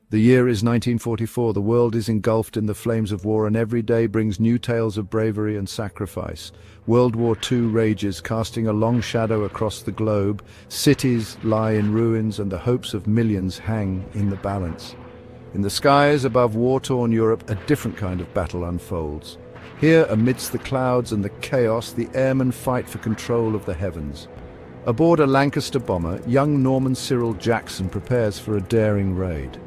The year is 1944, the world is engulfed in the flames of war, and every day brings new tales of bravery and sacrifice. World War II rages, casting a long shadow across the globe. Cities lie in ruins, and the hopes of millions hang in the balance. In the skies above war-torn Europe, a different kind of battle unfolds. Here, amidst the clouds and the chaos, the airmen fight for control of the heavens. Aboard a Lancaster bomber, young Norman Cyril Jackson prepares for a daring raid.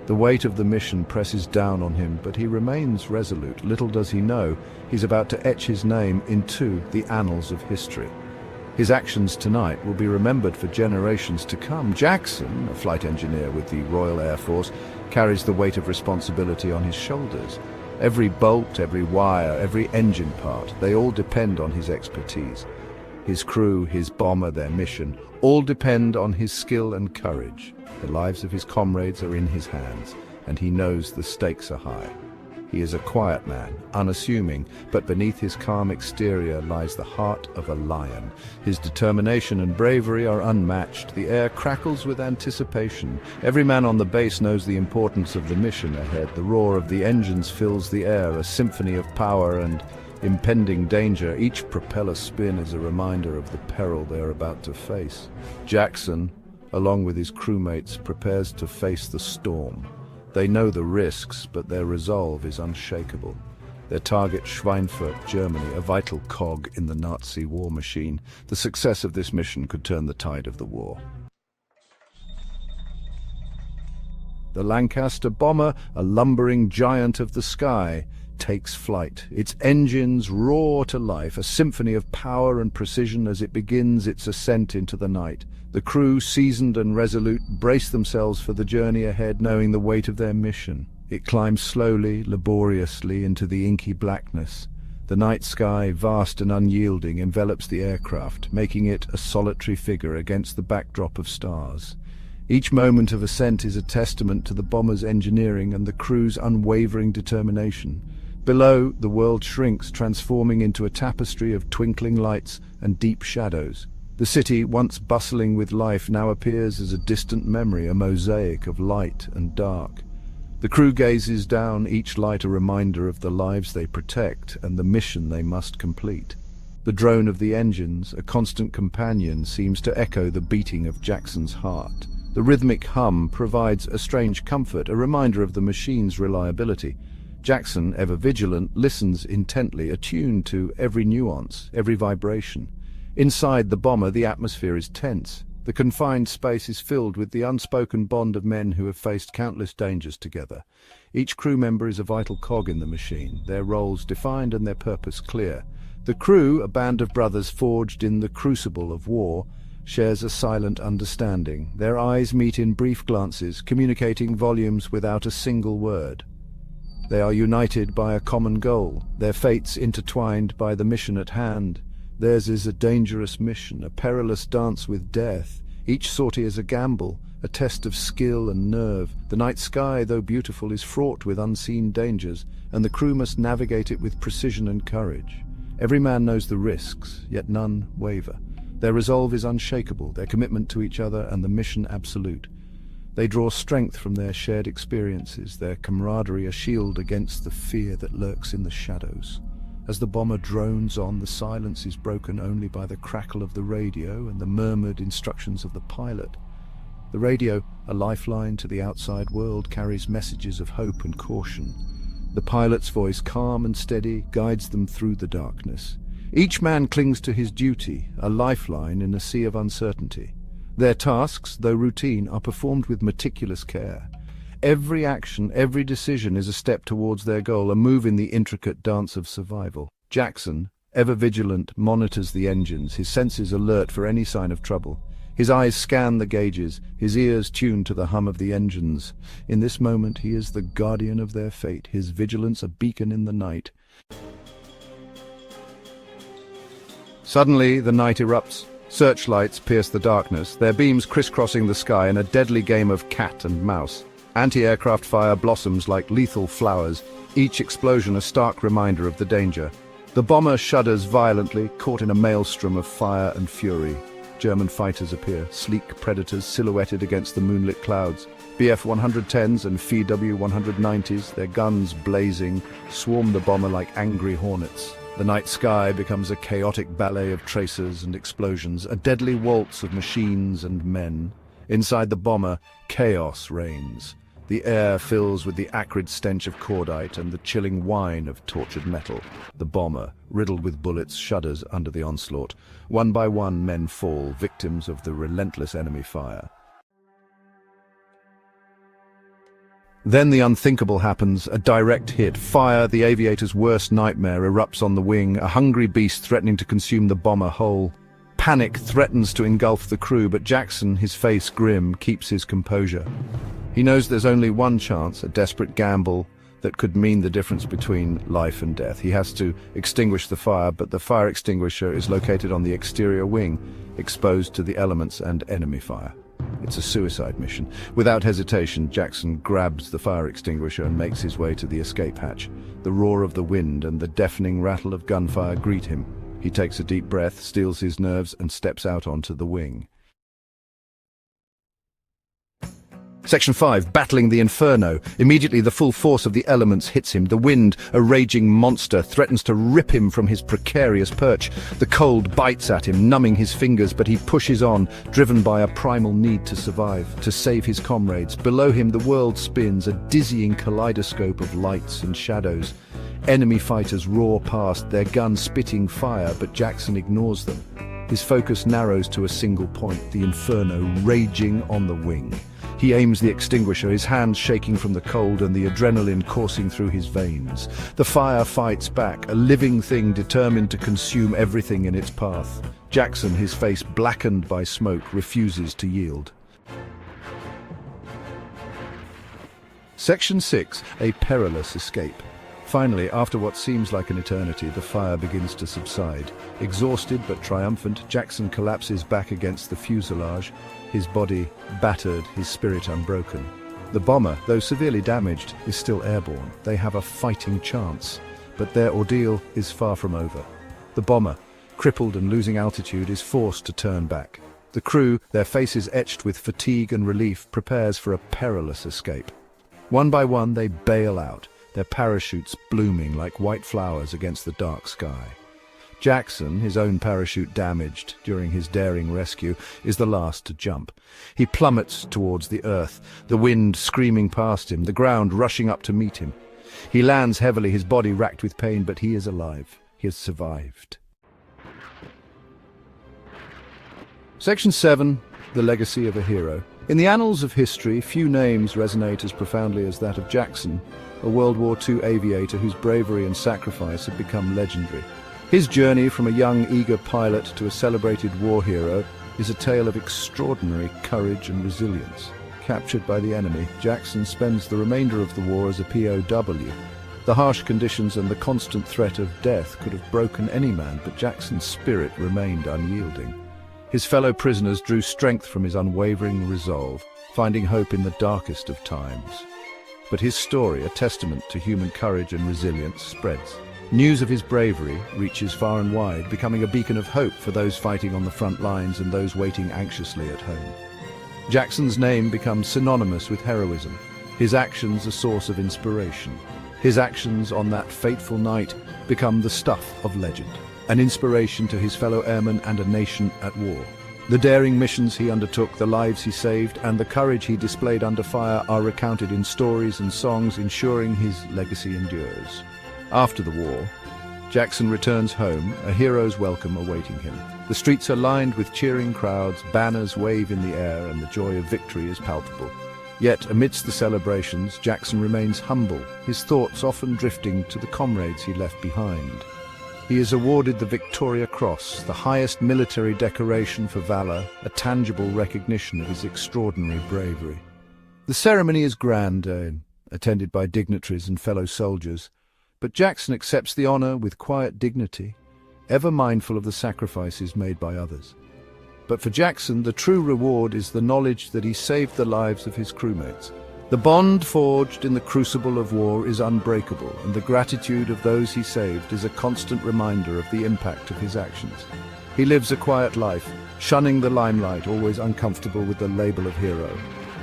The weight of the mission presses down on him, but he remains resolute. Little does he know, he's about to etch his name into the annals of history. His actions tonight will be remembered for generations to come. Jackson, a flight engineer with the Royal Air Force, carries the weight of responsibility on his shoulders. Every bolt, every wire, every engine part, they all depend on his expertise. His crew, his bomber, their mission, all depend on his skill and courage. The lives of his comrades are in his hands, and he knows the stakes are high. He is a quiet man, unassuming, but beneath his calm exterior lies the heart of a lion. His determination and bravery are unmatched. The air crackles with anticipation. Every man on the base knows the importance of the mission ahead. The roar of the engines fills the air, a symphony of power and impending danger. Each propeller spin is a reminder of the peril they are about to face. Jackson, along with his crewmates, prepares to face the storm. They know the risks, but their resolve is unshakable. Their target, Schweinfurt, Germany, a vital cog in the Nazi war machine. The success of this mission could turn the tide of the war. The Lancaster bomber, a lumbering giant of the sky, takes flight. Its engines roar to life, a symphony of power and precision as it begins its ascent into the night. The crew, seasoned and resolute, brace themselves for the journey ahead, knowing the weight of their mission. It climbs slowly, laboriously into the inky blackness. The night sky, vast and unyielding, envelops the aircraft, making it a solitary figure against the backdrop of stars. Each moment of ascent is a testament to the bomber's engineering and the crew's unwavering determination. Below, the world shrinks, transforming into a tapestry of twinkling lights and deep shadows. The city, once bustling with life, now appears as a distant memory, a mosaic of light and dark. The crew gazes down, each light a reminder of the lives they protect and the mission they must complete. The drone of the engines, a constant companion, seems to echo the beating of Jackson's heart. The rhythmic hum provides a strange comfort, a reminder of the machine's reliability. Jackson, ever vigilant, listens intently, attuned to every nuance, every vibration. Inside the bomber, the atmosphere is tense. The confined space is filled with the unspoken bond of men who have faced countless dangers together. Each crew member is a vital cog in the machine, their roles defined and their purpose clear. The crew, a band of brothers forged in the crucible of war, shares a silent understanding. Their eyes meet in brief glances, communicating volumes without a single word. They are united by a common goal, their fates intertwined by the mission at hand. Theirs is a dangerous mission, a perilous dance with death. Each sortie is a gamble, a test of skill and nerve. The night sky, though beautiful, is fraught with unseen dangers, and the crew must navigate it with precision and courage. Every man knows the risks, yet none waver. Their resolve is unshakable, their commitment to each other and the mission absolute. They draw strength from their shared experiences, their camaraderie a shield against the fear that lurks in the shadows. As the bomber drones on, the silence is broken only by the crackle of the radio and the murmured instructions of the pilot. The radio, a lifeline to the outside world, carries messages of hope and caution. The pilot's voice, calm and steady, guides them through the darkness. Each man clings to his duty, a lifeline in a sea of uncertainty. Their tasks, though routine, are performed with meticulous care. Every action, every decision is a step towards their goal, a move in the intricate dance of survival. Jackson, ever vigilant, monitors the engines, his senses alert for any sign of trouble. His eyes scan the gauges, his ears tuned to the hum of the engines. In this moment he is the guardian of their fate, his vigilance a beacon in the night. Suddenly the night erupts. Searchlights pierce the darkness, their beams crisscrossing the sky in a deadly game of cat and mouse. Anti-aircraft fire blossoms like lethal flowers, each explosion a stark reminder of the danger. The bomber shudders violently, caught in a maelstrom of fire and fury. German fighters appear, sleek predators silhouetted against the moonlit clouds. BF-110s and FW-190s, their guns blazing, swarm the bomber like angry hornets. The night sky becomes a chaotic ballet of tracers and explosions, a deadly waltz of machines and men. Inside the bomber, chaos reigns. The air fills with the acrid stench of cordite and the chilling whine of tortured metal. The bomber, riddled with bullets, shudders under the onslaught. One by one, men fall, victims of the relentless enemy fire. Then the unthinkable happens, a direct hit. Fire, the aviator's worst nightmare, erupts on the wing, a hungry beast threatening to consume the bomber whole. Panic threatens to engulf the crew, but Jackson, his face grim, keeps his composure. He knows there's only one chance, a desperate gamble that could mean the difference between life and death. He has to extinguish the fire, but the fire extinguisher is located on the exterior wing, exposed to the elements and enemy fire. It's a suicide mission. Without hesitation, Jackson grabs the fire extinguisher and makes his way to the escape hatch. The roar of the wind and the deafening rattle of gunfire greet him. He takes a deep breath, steels his nerves, and steps out onto the wing. Section 5, battling the Inferno. Immediately the full force of the elements hits him. The wind, a raging monster, threatens to rip him from his precarious perch. The cold bites at him, numbing his fingers, but he pushes on, driven by a primal need to survive, to save his comrades. Below him the world spins, a dizzying kaleidoscope of lights and shadows. Enemy fighters roar past, their guns spitting fire, but Jackson ignores them. His focus narrows to a single point, the Inferno raging on the wing. He aims the extinguisher, his hands shaking from the cold and the adrenaline coursing through his veins. The fire fights back, a living thing determined to consume everything in its path. Jackson, his face blackened by smoke, refuses to yield. Section 6, a perilous escape. Finally, after what seems like an eternity, the fire begins to subside. Exhausted but triumphant, Jackson collapses back against the fuselage, his body battered, his spirit unbroken. The bomber, though severely damaged, is still airborne. They have a fighting chance, but their ordeal is far from over. The bomber, crippled and losing altitude, is forced to turn back. The crew, their faces etched with fatigue and relief, prepares for a perilous escape. One by one, they bail out, their parachutes blooming like white flowers against the dark sky. Jackson, his own parachute damaged during his daring rescue, is the last to jump. He plummets towards the earth, the wind screaming past him, the ground rushing up to meet him. He lands heavily, his body racked with pain, but he is alive. He has survived. Section 7, the legacy of a hero. In the annals of history, few names resonate as profoundly as that of Jackson, a World War II aviator whose bravery and sacrifice had become legendary. His journey from a young, eager pilot to a celebrated war hero is a tale of extraordinary courage and resilience. Captured by the enemy, Jackson spends the remainder of the war as a POW. The harsh conditions and the constant threat of death could have broken any man, but Jackson's spirit remained unyielding. His fellow prisoners drew strength from his unwavering resolve, finding hope in the darkest of times. But his story, a testament to human courage and resilience, spreads. News of his bravery reaches far and wide, becoming a beacon of hope for those fighting on the front lines and those waiting anxiously at home. Jackson's name becomes synonymous with heroism, his actions a source of inspiration. His actions on that fateful night become the stuff of legend, an inspiration to his fellow airmen and a nation at war. The daring missions he undertook, the lives he saved, and the courage he displayed under fire are recounted in stories and songs, ensuring his legacy endures. After the war, Jackson returns home, a hero's welcome awaiting him. The streets are lined with cheering crowds, banners wave in the air, and the joy of victory is palpable. Yet, amidst the celebrations, Jackson remains humble, his thoughts often drifting to the comrades he left behind. He is awarded the Victoria Cross, the highest military decoration for valor, a tangible recognition of his extraordinary bravery. The ceremony is grand, attended by dignitaries and fellow soldiers, but Jackson accepts the honor with quiet dignity, ever mindful of the sacrifices made by others. But for Jackson, the true reward is the knowledge that he saved the lives of his crewmates. The bond forged in the crucible of war is unbreakable, and the gratitude of those he saved is a constant reminder of the impact of his actions. He lives a quiet life, shunning the limelight, always uncomfortable with the label of hero.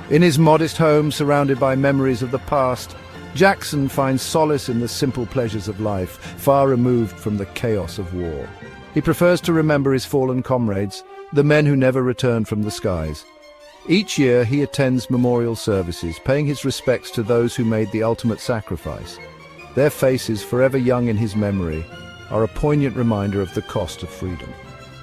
In his modest home, surrounded by memories of the past, Jackson finds solace in the simple pleasures of life, far removed from the chaos of war. He prefers to remember his fallen comrades, the men who never returned from the skies. Each year he attends memorial services, paying his respects to those who made the ultimate sacrifice. Their faces, forever young in his memory, are a poignant reminder of the cost of freedom.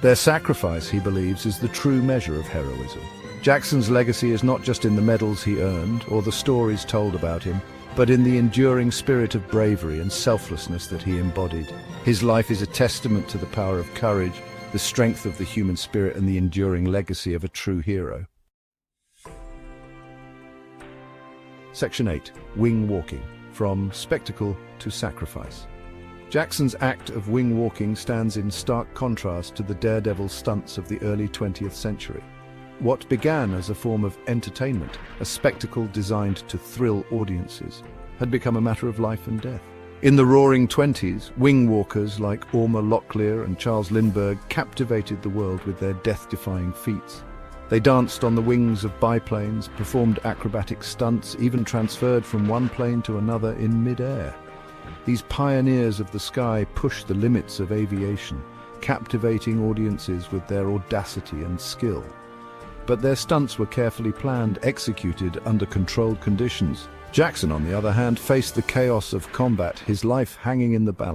Their sacrifice, he believes, is the true measure of heroism. Jackson's legacy is not just in the medals he earned or the stories told about him, but in the enduring spirit of bravery and selflessness that he embodied. His life is a testament to the power of courage, the strength of the human spirit, and the enduring legacy of a true hero. Section 8. Wing walking, from spectacle to sacrifice. Jackson's act of wing walking stands in stark contrast to the daredevil stunts of the early 20th century. What began as a form of entertainment, a spectacle designed to thrill audiences, had become a matter of life and death. In the Roaring Twenties, wing walkers like Orma Locklear and Charles Lindbergh captivated the world with their death-defying feats. They danced on the wings of biplanes, performed acrobatic stunts, even transferred from one plane to another in mid-air. These pioneers of the sky pushed the limits of aviation, captivating audiences with their audacity and skill. But their stunts were carefully planned, executed under controlled conditions. Jackson, on the other hand, faced the chaos of combat, his life hanging in the balance.